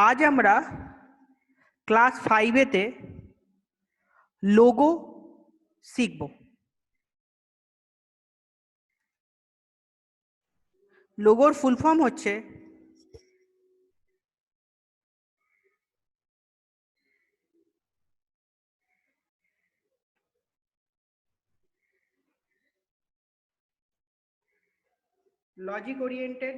आज আমরা ক্লাস 5 তে লোগো শিখব। লোগোর ফুল ফর্ম হচ্ছে লজিক ওরিয়েন্টেড,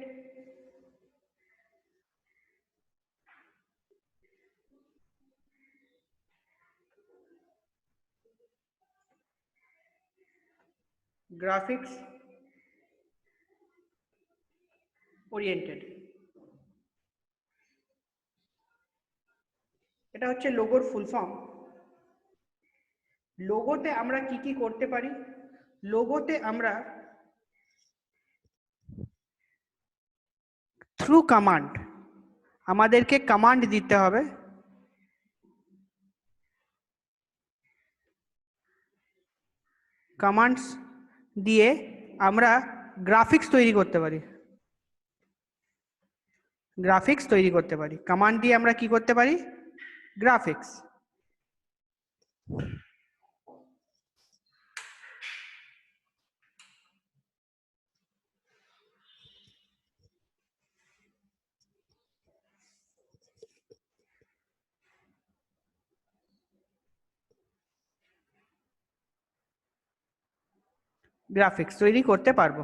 গ্রাফিক্স ওরিয়েন্টেড। এটা হচ্ছে লোগোর ফুল ফর্ম। লোগোতে আমরা কি কি করতে পারি? লোগোতে আমরা থ্রু কমান্ড, আমাদেরকে কমান্ড দিতে হবে। কমান্ডস দিয়ে আমরা গ্রাফিক্স তৈরি করতে পারি। গ্রাফিক্স তৈরি করতে পারি কমান্ড দিয়ে আমরা কি করতে পারি? গ্রাফিক্স। গ্রাফিক্স তৈরি করতে পারবো।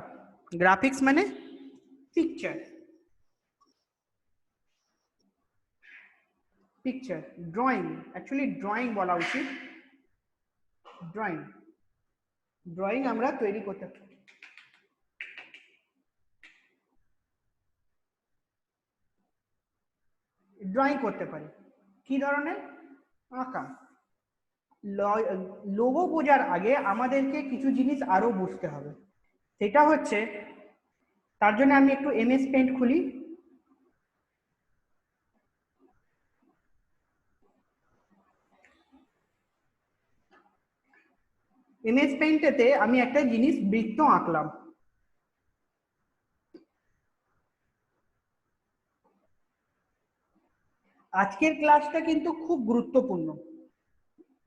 গ্রাফিক্স মানে picture, picture drawing, actually drawing বলা উচিত। ড্রয়িং ড্রয়িং আমরা তৈরি করতে পারি। ড্রয়িং করতে পারি কি ধরনের? আঁকা। লোগো বোঝার আগে আমাদেরকে কিছু জিনিস আরো বুঝতে হবে। সেটা হচ্ছে, তার জন্য আমি একটু এমএস পেইন্ট খুলি। এমএস পেইন্টেতে আমি একটা জিনিস বৃত্ত আঁকলাম। আজকের ক্লাসটা কিন্তু খুব গুরুত্বপূর্ণ।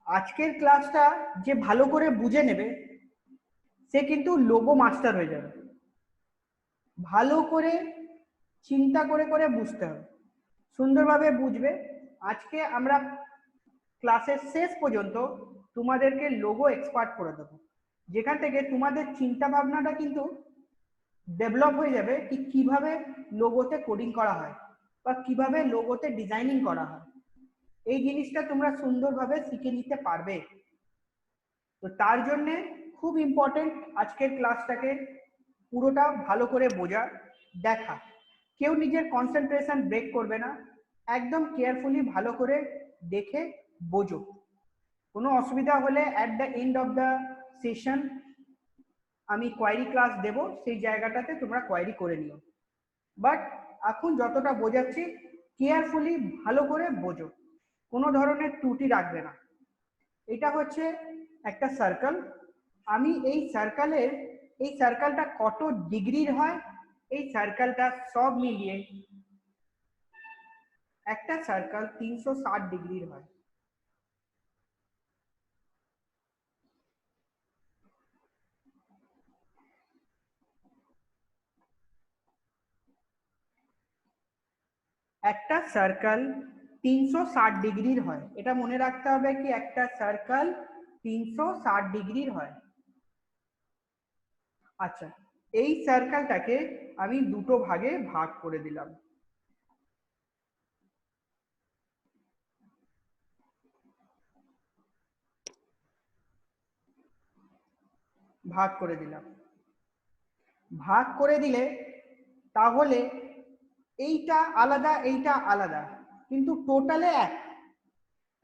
আজকের ক্লাসটা যে ভালো করে বুঝে নেবে সে কিন্তু লোগো মাস্টার হয়ে যাবে। ভালো করে চিন্তা করে করে বুঝতে হবে, সুন্দরভাবে বুঝবে। আজকে আমরা ক্লাসের শেষ পর্যন্ত তোমাদেরকে লোগো এক্সপার্ট করে দেবো, যেখান থেকে তোমাদের চিন্তা ভাবনাটা কিন্তু ডেভেলপ হয়ে যাবে কি কিভাবে লোগোতে কোডিং করা হয় বা কিভাবে লোগোতে ডিজাইনিং করা হয়। এই জিনিসটা তোমরা সুন্দরভাবে শিখে নিতে পারবে। তো তার জন্যে খুব ইম্পর্টেন্ট আজকের ক্লাসটাকে পুরোটা ভালো করে বোঝা, দেখা। কেউ নিজের কনসেন্ট্রেশন ব্রেক করবে না, একদম কেয়ারফুলি ভালো করে দেখে বোঝো। কোনো অসুবিধা হলে at the end of the session আমি কোয়েরি ক্লাস দেব, সেই জায়গাটাতে তোমরা কোয়েরি করে নিও। বাট এখন যতটা বোঝাচ্ছি কেয়ারফুলি ভালো করে বোঝো, কোনো ধরনের ত্রুটি রাখবে না। এটা হচ্ছে একটা সার্কেল। আমি এই সার্কেলটা কত ডিগ্রির হয়, এই সার্কেলটা সব মিলিয়ে একটা সার্কেল 360 ডিগ্রির হয়। একটা সার্কেল 360 ডিগ্রির হয়, এটা মনে রাখতে হবে কি একটা সার্কেল 360 ডিগ্রির হয়। আচ্ছা, এই সার্কেলটাকে আমি দুটো ভাগে ভাগ করে দিলাম। ভাগ করে দিলাম। ভাগ করে দিলে তাহলে এইটা আলাদা এইটা আলাদা কিন্তু টোটালে এক।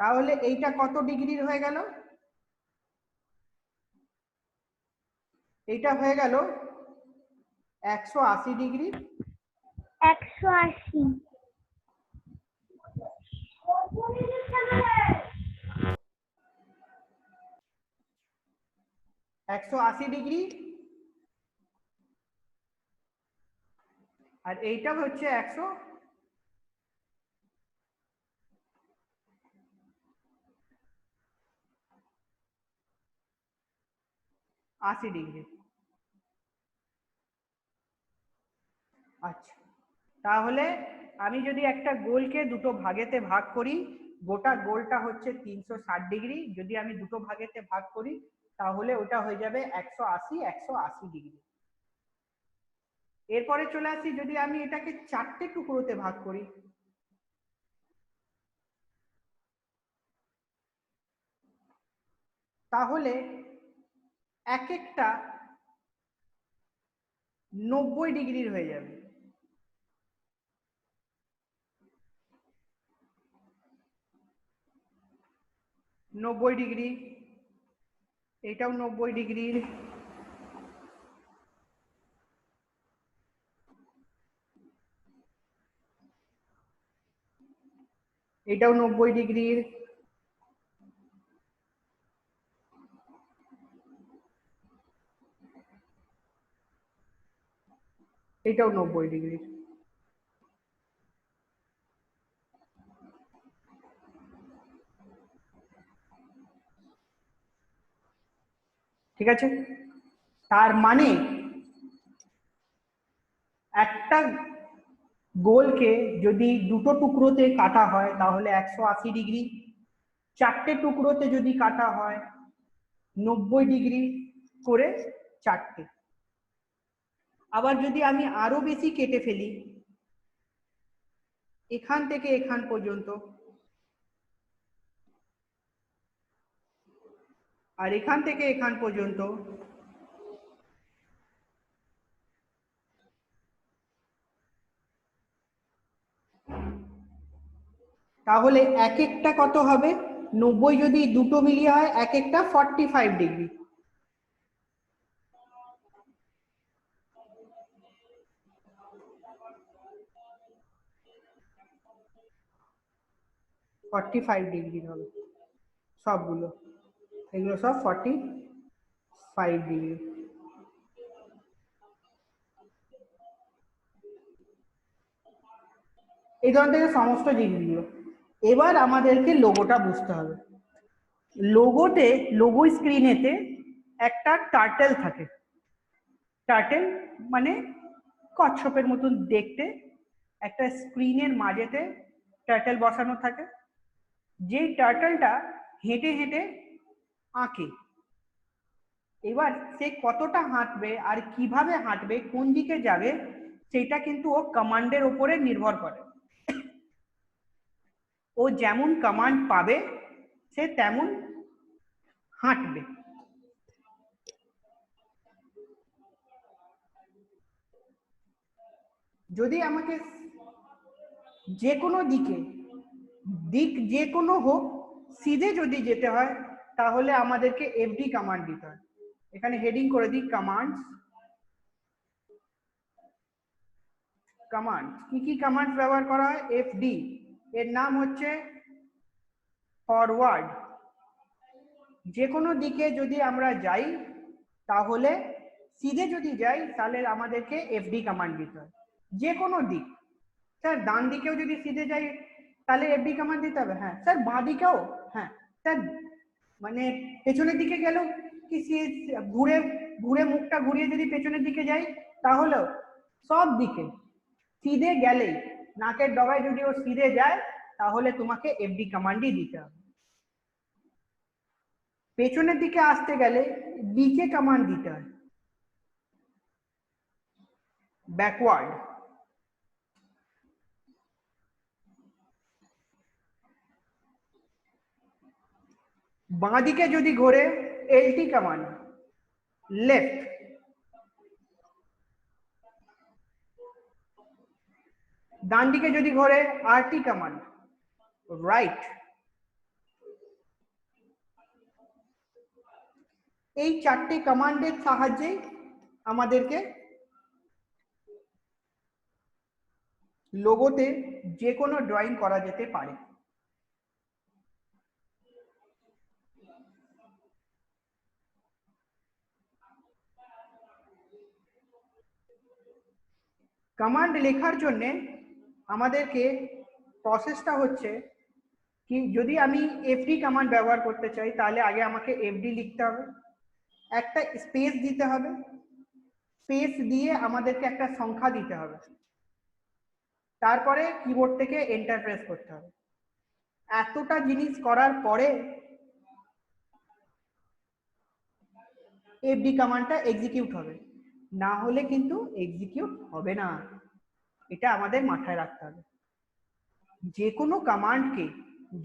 তাহলে এইটা কত ডিগ্রির হয়ে গেল? এইটা হয়ে গেল 180 ডিগ্রি। 180 180 ডিগ্রি। আর এইটা হচ্ছে 80 ডিগ্রি। আচ্ছা, তাহলে আমি যদি একটা গোলকে দুটো ভাগেতে ভাগ করি, গোটা গোলটা হচ্ছে 360 ডিগ্রি, যদি আমি দুটো ভাগেতে ভাগ করি তাহলে ওটা হয়ে যাবে 180 180 ডিগ্রি। এরপরে চলে আসি, যদি আমি এটাকে 4টে টুকরোতে ভাগ করি, তাহলে এক একটা 90 ডিগ্রির হয়ে যাবে। নব্বই ডিগ্রি, এটাও 90 ডিগ্রির, এটাও 90 ডিগ্রির, এটাও 90 ডিগ্রির। ঠিক আছে, তার মানে একটা গোলকে যদি দুটো টুকরোতে কাটা হয় তাহলে 180 ডিগ্রি, 4টে টুকরোতে যদি কাটা হয় 90 ডিগ্রি করে 4টে। আবার যদি আমি আরো বেশি কেটে ফেলি, এখান থেকে এখান পর্যন্ত, আর এখান থেকে এখান পর্যন্ত, তাহলে এক একটা কত হবে? 90 যদি দুটো মিলিয়ে হয় এক একটা 45 ডিগ্রি। ফর্টি ফাইভ ডিগ্রি হবে সবগুলো, এগুলো সব 45 ডিগ্রি। এই ধরনের থেকে সমস্ত জিনিসগুলো। এবার আমাদেরকে লোগোটা বুঝতে হবে। লোগোতে, লোগো স্ক্রিনেতে একটা টার্টেল থাকে। টার্টেল মানে কচ্ছপের মতন দেখতে, একটা স্ক্রিনের মাঝেতে টার্টেল বসানো থাকে। যেই টার্টেলটা হেঁটে হেঁটে আঁকে, এবার সে কতটা হাঁটবে আর কিভাবে হাঁটবে, কোন দিকে যাবে, সেটা কিন্তু ও কমান্ডের উপরে নির্ভর করে। ও যেমন কমান্ড পাবে সে তেমন হাঁটবে। যদি আমাকে যে কোনো দিকে, দিক যে কোনো হোক, সিধে যদি যেতে হয় তাহলে আমাদেরকে এফডি কমান্ড দিতে হয়। এখানে হেডিং করে দিই কমান্ডস। কমান্ড কি কি কমান্ড ব্যবহার করা হয়? এফডি, এর নাম হচ্ছে ফরওয়ার্ড। যে কোনো দিকে যদি আমরা যাই তাহলে, সিধে যদি যাই তাহলে আমাদেরকে এফডি কমান্ড দিতে হয়। যে কোনো দিক, স্যার ডান দিকেও যদি সিধে যাই তাহলে এফডি কমান্ড দিতে হবে? হ্যাঁ স্যার বাঁ দিকেও? হ্যাঁ স্যার মানে পেছনের দিকে গেলেও কি ঘুরে ঘুরে মুখটা ঘুরিয়ে যদি পেছনের দিকে যাই তাহলেও? সব দিকে সিধে গেলেই, নাকের ডগায় যদি ও সিধে যায় তাহলে তোমাকে এফডি কমান্ডই দিতে হবে। পেছনের দিকে আসতে গেলে বিকে কমান্ড দিতে হয়, ব্যাকওয়ার্ড। বাঁ দিকে যদি ঘোরে এলটি কমান্ড, লেফট। ডান দিকে যদি ঘোরে আরটি কমান্ড, রাইট। এই চারটে কমান্ডের সাহায্যে আমাদেরকে লোগোতে যে কোনো ড্রয়িং করা যেতে পারে। কমান্ড লেখার জন্য আমাদেরকে প্রসেসটা হচ্ছে কি, যদি আমি এফডি কমান্ড ব্যবহার করতে চাই তাহলে আগে আমাকে এফডি লিখতে হবে। একটা স্পেস দিতে হবে, স্পেস দিয়ে আমাদেরকে একটা সংখ্যা দিতে হবে, তারপরে কিবোর্ড থেকে এন্টার প্রেস করতে হবে। এতটা জিনিস করার পরে এফডি কমান্ডটা এক্সিকিউট হবে, না হলে কিন্তু এক্সিকিউট হবে না। এটা আমাদের মাথায় রাখতে হবে। যে কোনো কমান্ডকে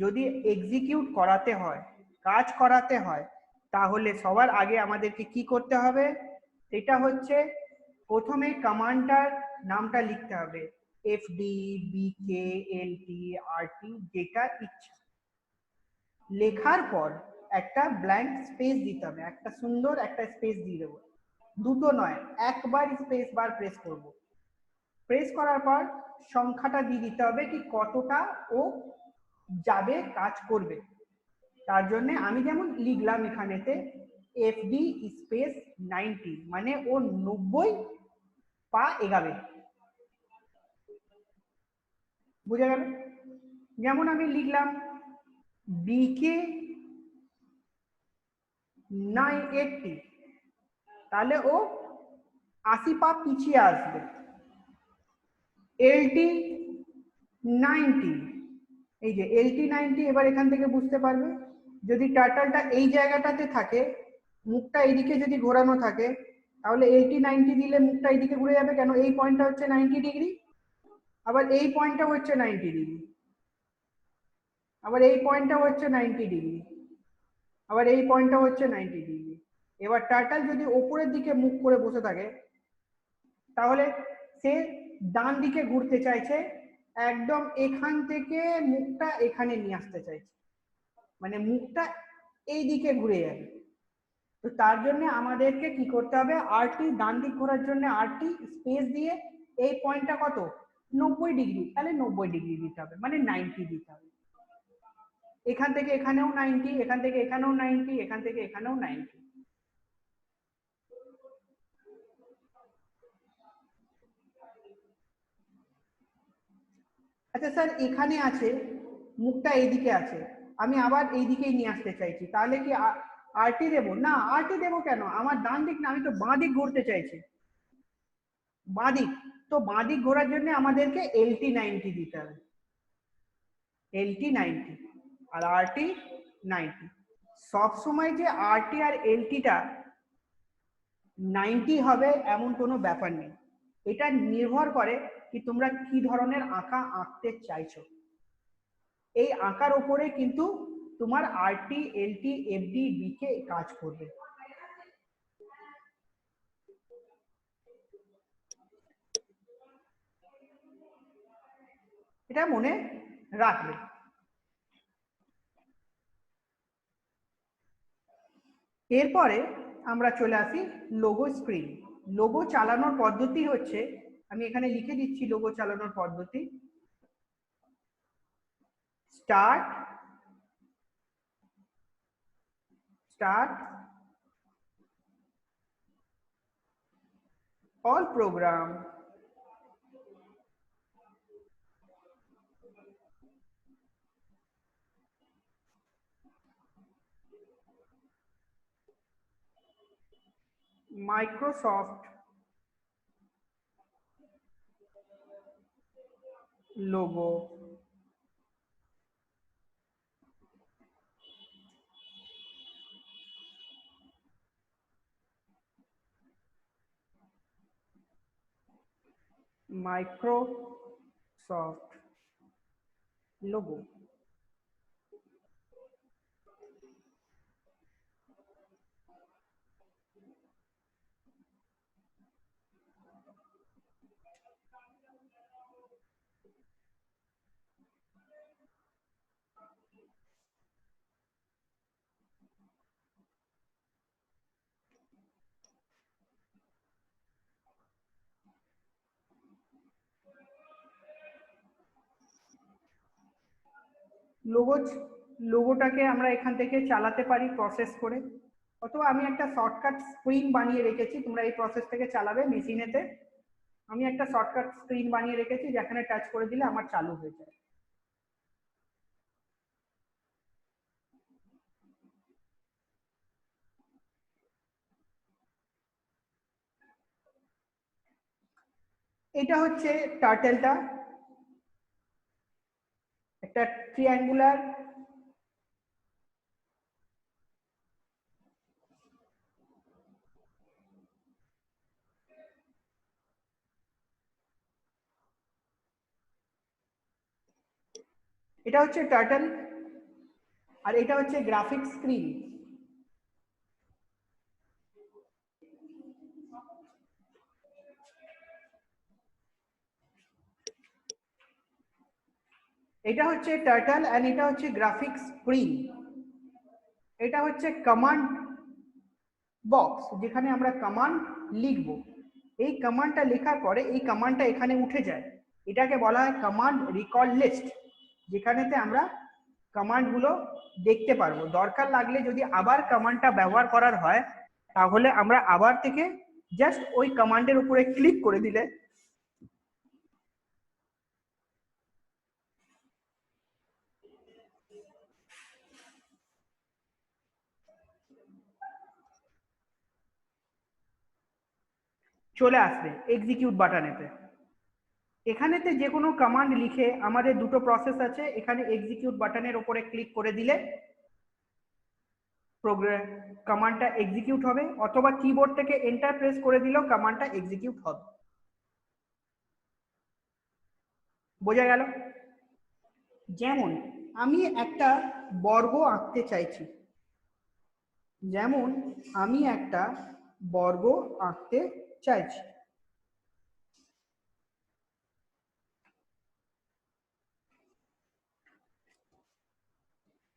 যদি এক্সিকিউট করাতে হয়, কাজ করাতে হয়, তাহলে সবার আগে আমাদেরকে কি করতে হবে, এটা হচ্ছে প্রথমে কমান্ডটার নামটা লিখতে হবে, এফডি, বিকে, এলটি, আরটি, যেটা ইচ্ছা। লেখার পর একটা ব্ল্যাঙ্ক স্পেস দিতে হবে, একটা সুন্দর একটা স্পেস দিয়ে দেবো, দুটো নয়, একবার স্পেস বার প্রেস করব। প্রেস করার পর সংখ্যাটা দিয়ে দিতে হবে কি কতটা ও যাবে, কাজ করবে। তার জন্য আমি যেমন লিখলাম এখানেতে এফডি স্পেস 90, মানে ও 90 পা এগাবে। বুঝা গেল? যেমন আমি লিখলাম বিকে 980, তাহলে ও 80 পা পিছিয়ে আসবে। এলটি 90, এই যে এলটি 90, এবার এখান থেকে বুঝতে পারবে যদি টার্টলটা এই জায়গাটাতে থাকে, মুখটা এইদিকে যদি ঘোরানো থাকে, তাহলে এলটি 90 দিলে মুখটা এইদিকে ঘুরে যাবে। কেন? এই পয়েন্টটা হচ্ছে 90 ডিগ্রি, আবার এই পয়েন্টটা হচ্ছে 90 ডিগ্রি, আবার এই পয়েন্টটা হচ্ছে 90 ডিগ্রি, আবার এই পয়েন্টটা হচ্ছে 90 ডিগ্রি। এবার টার্টল যদি ওপরের দিকে মুখ করে বসে থাকে, তাহলে সে ডান দিকে ঘুরতে চাইছে, একদম এখান থেকে মুখটা এখানে নিয়ে আসতে চাইছে, মানে মুখটা এই দিকে ঘুরে যাবে। তো তার জন্য আমাদেরকে কি করতে হবে, আরটি, ডান দিক ঘোরার জন্য আরটি স্পেস দিয়ে এই পয়েন্টটা কত 90 ডিগ্রি, তাহলে 90 ডিগ্রি দিতে হবে, মানে 90 দিতে হবে। এখান থেকে এখানেও 90, এখান থেকে এখানেও 90, এখান থেকে এখানেও 90। আচ্ছা স্যার, এখানে আছে, মুখটা এইদিকে আছে, আমি আবার এইদিকেই নিয়ে আসতে চাইছি, তাহলে কি আরটি দেবো? না, আরটি দেবো কেন, আমার ডান দিক না, আমি তো বাঁ দিক ঘুরতে চাইছি, বাঁ দিক। তো বাঁ দিক ঘোরার জন্য আমাদেরকে এলটি 90 দিতে হবে, এলটি 90 আর আরটি 90। সবসময় যে আরটি আর এলটিটা 90 হবে এমন কোনো ব্যাপার নেই, এটা নির্ভর করে কি তোমরা কি ধরনের আঁকা আঁকতে চাইছো। এই আঁকার উপরে কিন্তু তোমার আরটি, এলটি, এফডি, বিকে কাজ করবে। এটা মনে রাখবে। এরপরে আমরা চলে আসি লোগো স্ক্রিন। লোগো চালানোর পদ্ধতি হচ্ছে, আমি এখানে লিখে দিচ্ছি লোগো চালানোর পদ্ধতি। Start, start all program, Microsoft logo, Microsoft logo। Logo, লোগোটাকে আমরা এখান থেকে চালাতে পারি প্রসেস করে, অথবা আমি একটা শর্টকাট স্ক্রিন বানিয়ে রেখেছি, তোমরা এই প্রসেস থেকে চালাবে মেশিনেতে। আমি একটা শর্টকাট স্ক্রিন বানিয়ে রেখেছি, যেখানে টাচ করে দিলে আমার চালু হয়ে যায়। এটা হচ্ছে টার্টেলটা, একটা ট্রিয়াঙ্গুলার এটা হচ্ছে টার্টল, আর এটা হচ্ছে গ্রাফিক স্ক্রিন। এটা হচ্ছে টার্টল এন্ড এটা হচ্ছে গ্রাফিক স্ক্রিন। এটা হচ্ছে কমান্ড বক্স, যেখানে আমরা কমান্ড লিখব। এই কমান্ডটা লেখার পরে এই কমান্ডটা এখানে উঠে যায়, এটাকে বলা হয় কমান্ড রিকল লিস্ট, যেখানেতে আমরা কমান্ডগুলো দেখতে পারবো। দরকার লাগলে যদি আবার কমান্ডটা ব্যবহার করার হয়, তাহলে আমরা আবার থেকে জাস্ট ওই কমান্ডের উপরে ক্লিক করে দিলে চলে আসবে এক্সিকিউট বাটনেতে। এখানেতে যে কোনো কমান্ড লিখে আমাদের দুটো প্রসেস আছে, এখানে এক্সিকিউট বাটনের উপরে ক্লিক করে দিলে প্রোগ্রাম কমান্ডটা এক্সিকিউট হবে, অথবা কিবোর্ড থেকে এন্টার প্রেস করে দিলেও কমান্ডটা এক্সিকিউট হবে। বোঝা গেল? যেমন আমি একটা বর্গ আঁকতে চাইছি, যেমন আমি একটা বর্গ আঁকতে চাইছি।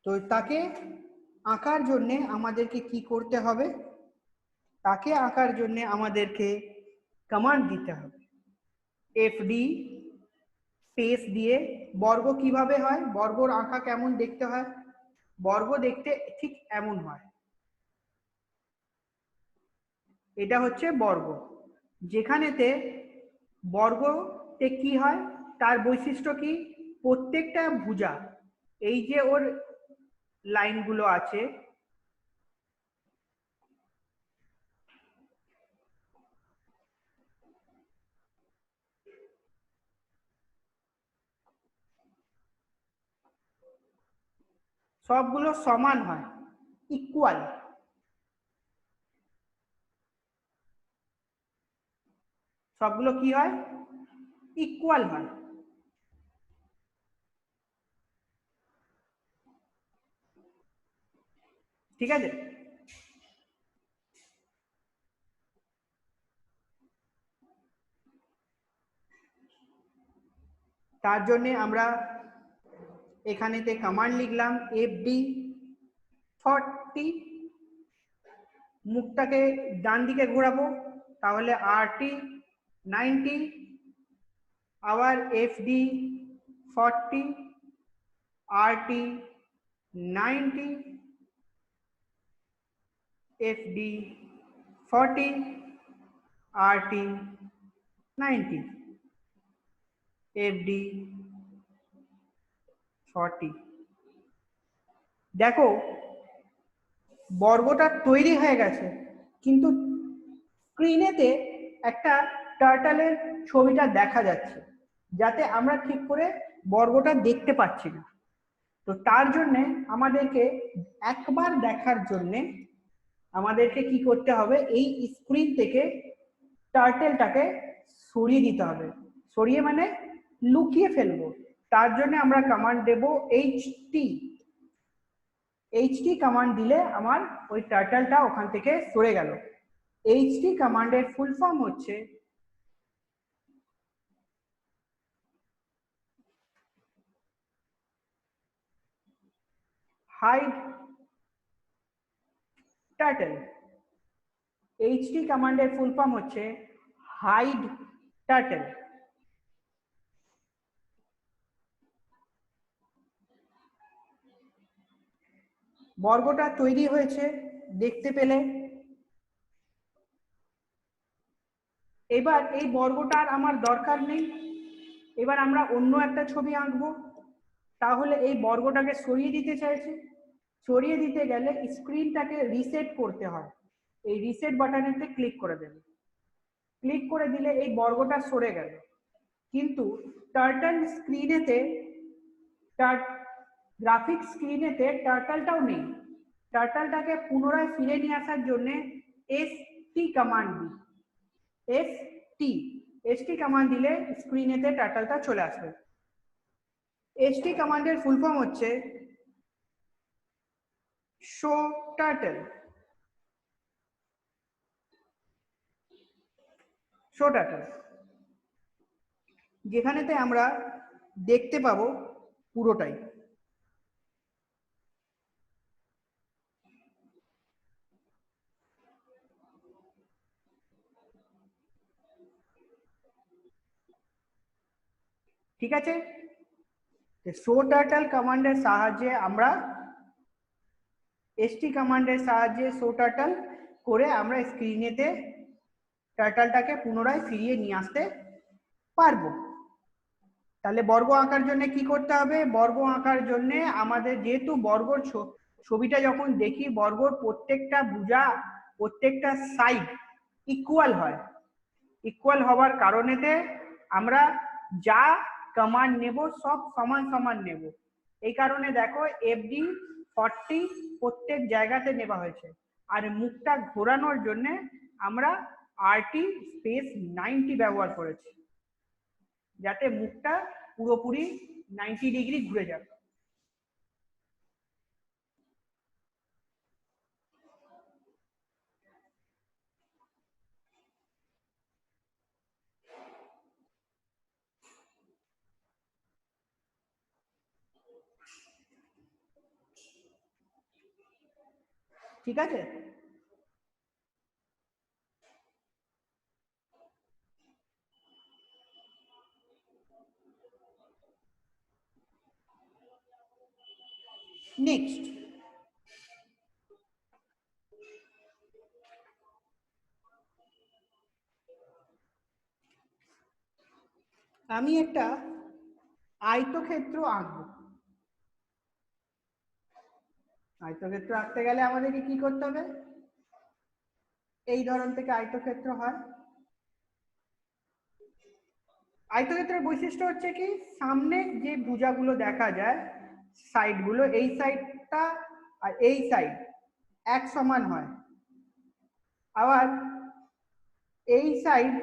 তো তাকে আঁকার জন্য আমাদেরকে কি করতে হবে? তাকে আঁকার জন্য আমাদেরকে কমান্ড দিতে হবে, এফডি স্পেস দিয়ে। বর্গ কিভাবে হয়, বর্গর আঁকা কেমন দেখতে হয়? বর্গ দেখতে ঠিক এমন হয়। এটা হচ্ছে বর্গ, যেখানেতে বর্গতে কি হয়, তার বৈশিষ্ট্য কি? প্রত্যেকটা ভুজা, এই যে ওর লাইনগুলো আছে, সবগুলো সমান হয়, ইকুয়াল। সবগুলো কি হয়? ইকুয়াল হয়। ঠিক আছে? তার জন্য আমরা এখানেতে কমান্ড লিখলাম এফডি 40, মুখটাকে ডান দিকে ঘোরাবো, তাহলে আরটি 90, আবার FD 40, RT 90, FD 40, RT 90, FD 40। দেখো বর্গটা তৈরি হয়ে গেছে, কিন্তু স্ক্রিনেতে একটা টার্টলের ছবিটা দেখা যাচ্ছে, যাতে আমরা ঠিক করে বর্গটা দেখতে পাচ্ছি না। তো তার জন্য আমাদেরকে একবার দেখার জন্য আমাদেরকে কি করতে হবে, এই স্ক্রিন থেকে টার্টেলটাকে সরিয়ে দিতে হবে। সরিয়ে মানে লুকিয়ে ফেলবো। তার জন্য আমরা কমান্ড দেব এইচটি। এইচটি কমান্ড দিলে আমার ওই টার্টেলটা ওখান থেকে সরে গেল। এইচটি কমান্ডের ফুল ফর্ম হচ্ছে হাইড টার্টেল। এইচটি কমান্ডের ফুল ফর্ম হচ্ছে হাইড টার্টেল। বর্গটা তৈরি হয়েছে দেখতে পেলে। এবার এই বর্গটার আমার দরকার নেই, এবার আমরা অন্য একটা ছবি আঁকবো। তাহলে এই বর্গটাকে সরিয়ে দিতে চাইছি, সরিয়ে দিতে গেলে স্ক্রিনটাকে রিসেট করতে হয়। এই রিসেট বাটনেতে ক্লিক করে দেবে, ক্লিক করে দিলে এই বর্গটা সরে গেল। কিন্তু টার্টল স্ক্রিনেতে গ্রাফিক স্ক্রিনেতে টার্টলটাও নেই। টার্টলটাকে পুনরায় ফিরে নিয়ে আসার জন্য এসটি কমান্ড দিই। এসটি কমান্ড দিলে স্ক্রিনেতে টার্টলটা চলে আসবে। এসটি কমান্ডের ফুল ফর্ম হচ্ছে শো টার্টল। শো টার্টল যেখানেতে আমরা দেখতে পাবো পুরোটাই। ঠিক আছে, শো টার্টল কমান্ডের সাহায্যে আমরা এসটি কমান্ডের সাহায্যে শো টার্টল করে আমরা স্ক্রিনেতে টার্টলটাকে পুনরায় ফিরিয়ে নিয়ে আসতে পারবো। তাহলে বর্গ আঁকার জন্য কি করতে হবে? বর্গ আঁকার জন্য আমাদের যেহেতু বর্গর ছবিটা যখন দেখি বর্গর প্রত্যেকটা ভুজা প্রত্যেকটা সাইড ইকুয়াল হয়। ইকুয়াল হওয়ার কারণেতে আমরা যা কমান্ড নেব সব সমান সমান নেব। এই কারণে দেখো FD 40 প্রত্যেক জায়গাতে নেওয়া হয়েছে। আর মুখটা ঘোরানোর জন্য আমরা RT স্পেস 90 ব্যবহার করেছি, যাতে মুখটা পুরোপুরি 90 ডিগ্রি ঘুরে যাবে। ঠিক আছে, নেক্সট আমি একটা আয়তক্ষেত্র আঁকবো। আয়তক্ষেত্র আঁকতে গেলে আমাদেরকে কি করতে হবে? এই ধরন থেকে আয়তক্ষেত্র হয়। আয়তক্ষেত্রের বৈশিষ্ট্য হচ্ছে কি, সামনে যে ভুজাগুলো দেখা যায় সাইডগুলো, এই সাইডটা আর এই সাইড এক সমান হয়, আবার এই সাইড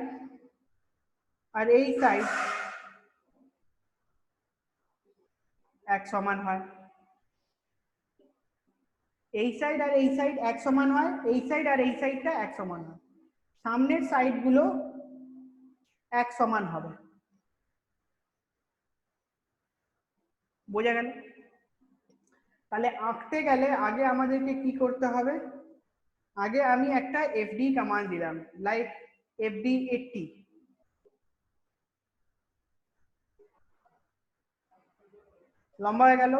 আর এই সাইড এক সমান হয়। এই সাইড আর এই সাইড এক সমান হয়, এই সাইড আর এই সাইডটা এক সমান হয়, সামনের সাইডগুলো এক সমান হবে। বোঝা গেল? তাহলে আঁকতে গেলে আগে আমাদেরকে কি করতে হবে? আগে আমি একটা FD কমান্ড দিলাম, লাইক FD 80। লম্বা হয়ে গেল,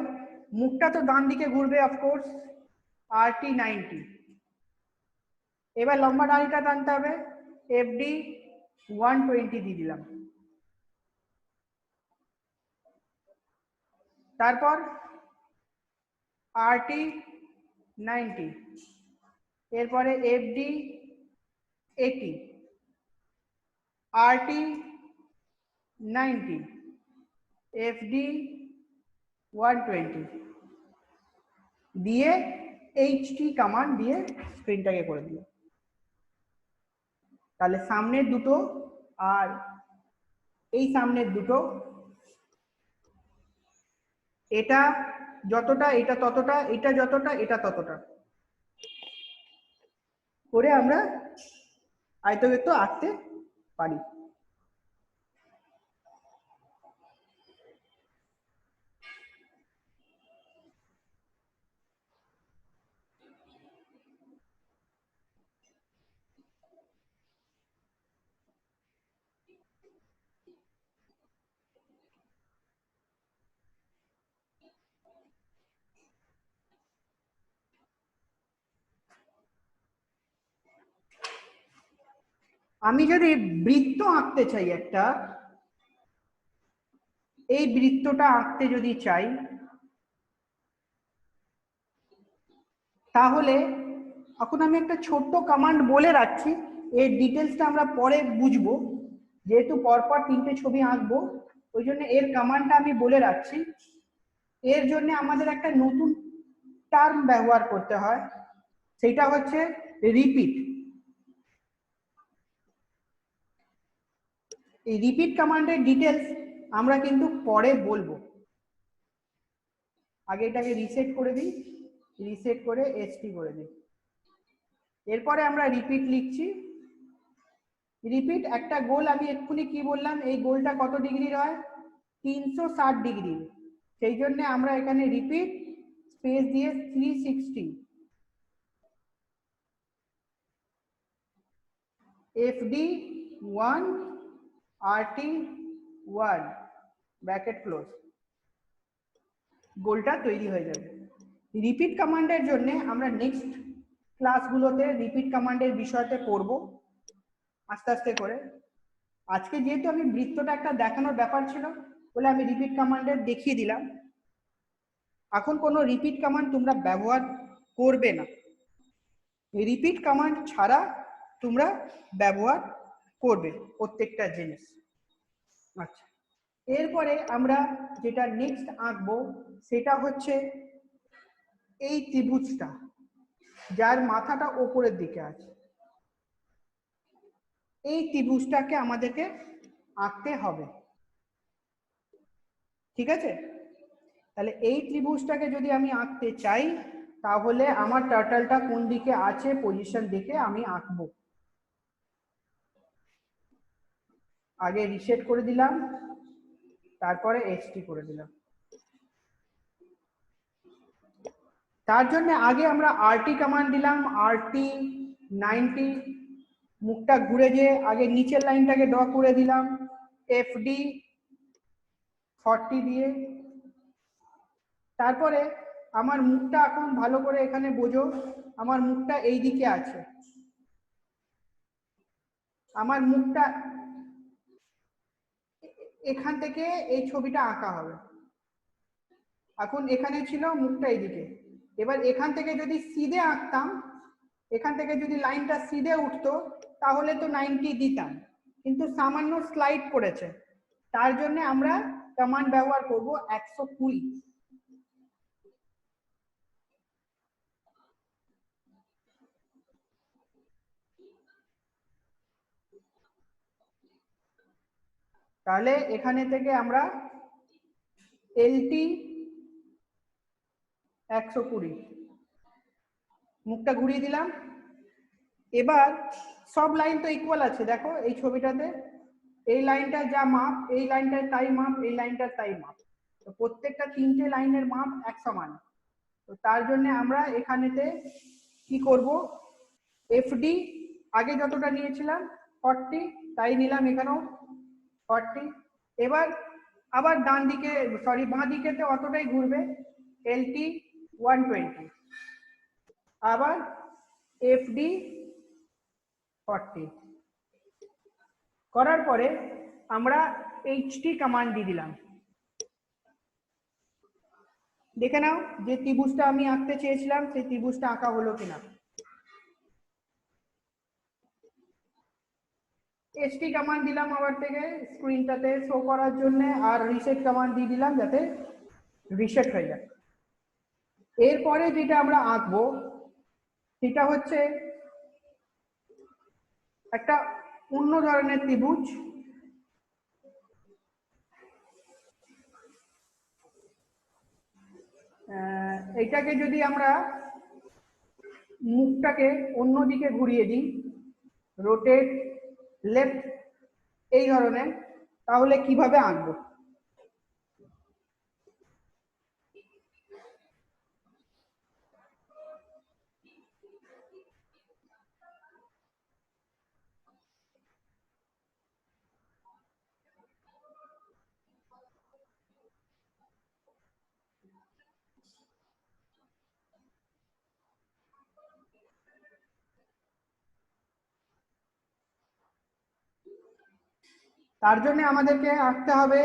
মুখটা তো ডান দিকে ঘুরবে অফকোর্স, RT 90। এবার লম্বা ডানিটা টানতে হবে, FD 120 দিয়ে দিলাম। তারপর RT 90, এরপরে FD 80, RT 90, FD 120 দিয়ে HT কমান্ড দিয়ে স্ক্রিনটাকে করে দিল। তাহলে সামনের দুটো আর এই সামনের দুটো, এটা যতটা এটা ততটা, এটা যতটা এটা ততটা করে আমরা আয়তক্ষেত্র আঁকতে পারি। আমি যদি বৃত্ত আঁকতে চাই একটা, এই বৃত্তটা আঁকতে যদি চাই তাহলে এখন আমি একটা ছোট্ট কমান্ড বলে রাখছি, এর ডিটেলসটা আমরা পরে বুঝবো। যেহেতু পরপর তিনটে ছবি আঁকবো ওই জন্য এর কমান্ডটা আমি বলে রাখছি। এর জন্য আমাদের একটা নতুন টার্ম ব্যবহার করতে হয়, সেটা হচ্ছে রিপিট। এই রিপিট কমান্ডের ডিটেলস আমরা কিন্তু পরে বলবো। আগে এটাকে রিসেট করে দিই, রিসেট করে এসটি করে দিই। এরপরে আমরা রিপিট লিখছি। রিপিট একটা গোল, আমি এক্ষুনি কি বললাম, এই গোলটা কত ডিগ্রির হয়, 360 ডিগ্রি। সেই জন্য আমরা এখানে রিপিট স্পেস দিয়ে 360 এফডি 1 আরটি 1 ব্র্যাকেট ক্লোজ, গোলটা তৈরি হয়ে যাবে। রিপিট কমান্ডের জন্য আমরা নেক্সট ক্লাসগুলোতে রিপিট কমান্ডের বিষয়তে পড়ব আস্তে আস্তে করে। আজকে যেহেতু আমি বৃত্তটা একটা দেখানোর ব্যাপার ছিল বলে আমি রিপিট কমান্ডের দেখিয়ে দিলাম। এখন কোনো রিপিট কমান্ড তোমরা ব্যবহার করবে না, রিপিট কমান্ড ছাড়া তোমরা ব্যবহার করবে প্রত্যেকটা জিনিস। আচ্ছা, এরপরে আমরা যেটা নেক্সট আঁকবো সেটা হচ্ছে এই ত্রিভুজটা যার মাথাটা ওপরের দিকে আছে, এই ত্রিভুজটাকে আমাদেরকে আঁকতে হবে। ঠিক আছে, তাহলে এই ত্রিভুজটাকে যদি আমি আঁকতে চাই তাহলে আমার টার্টলটা কোন দিকে আছে পজিশন দেখে আমি আঁকবো। আগে রিসেট করে দিলাম, তারপরে এসটি করে দিলাম। তার জন্য আগে আমরা আরটি কমান্ড দিলাম, আরটি 90, মুখটা ঘুরে যে আগে নিচের লাইনটাকে ড্র করে দিলাম, এফডি 40 দিয়ে। তারপরে আমার মুখটা এখন ভালো করে এখানে বোঝো, আমার মুখটা এই দিকে আছে, আমার মুখটা এখান থেকে এই ছবিটা আঁকা হবে। এখন এখানে ছিল, মুখটা এইদিকে। এবার এখান থেকে যদি সিধে আঁকতাম, এখান থেকে যদি লাইনটা সিধে উঠতো তাহলে তো 90 দিতাম, কিন্তু সামান্য স্লাইড করেছে, তার জন্য আমরা কমান্ড ব্যবহার করব 120। তাহলে এখানে থেকে আমরা এলটি 120, মুখটা ঘুরিয়ে দিলাম। এবার সব লাইন তো ইকুয়াল আছে, দেখো এই ছবিটাতে এই লাইনটা যা মাপ, এই লাইনটার তাই মাপ, এই লাইনটার তাই মাপ, তো প্রত্যেকটা তিনটে লাইনের মাপ এক সমান। তো তার জন্য আমরা এখানেতে কি করব, এফডি আগে যতটা নিয়েছিলাম 40 তাই নিলাম এখানেও 40। এবার আবার ডান দিকে সরি বাঁ দিকেতে অতটাই ঘুরবে, এলটি 120, আবার এফডি 40 করার পরে আমরা এইচটি কমান্ড দিয়ে দিলাম। দেখে নাও যে ত্রিভুজটা আমি আঁকতে চেয়েছিলাম সেই ত্রিভুজটা আঁকা হলো কিনা। এসটি কমান্ড দিলাম আবার থেকে স্ক্রিনটাতে শো করার জন্য, আর রিসেট কমান্ড দিয়ে দিলাম যাতে রিসেট হয়ে যায়। এরপরে যেটা আমরা আঁকবো সেটা হচ্ছে একটা অন্য ধরনের ত্রিভুজ। এটাকে যদি আমরা মুখটাকে অন্যদিকে ঘুরিয়ে দিই, রোটেট লেফট, এই ধরনের, তাহলে কিভাবে আঁকবো। তার জন্য আমাদেরকে আঁকতে হবে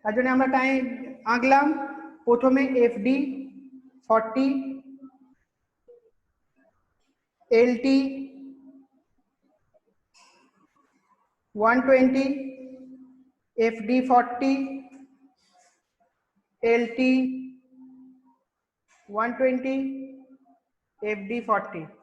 তার জন্য আমরা টাইম আঁকলাম। প্রথমে FD 40, LT 120, FD 40, LT 120, FD 40।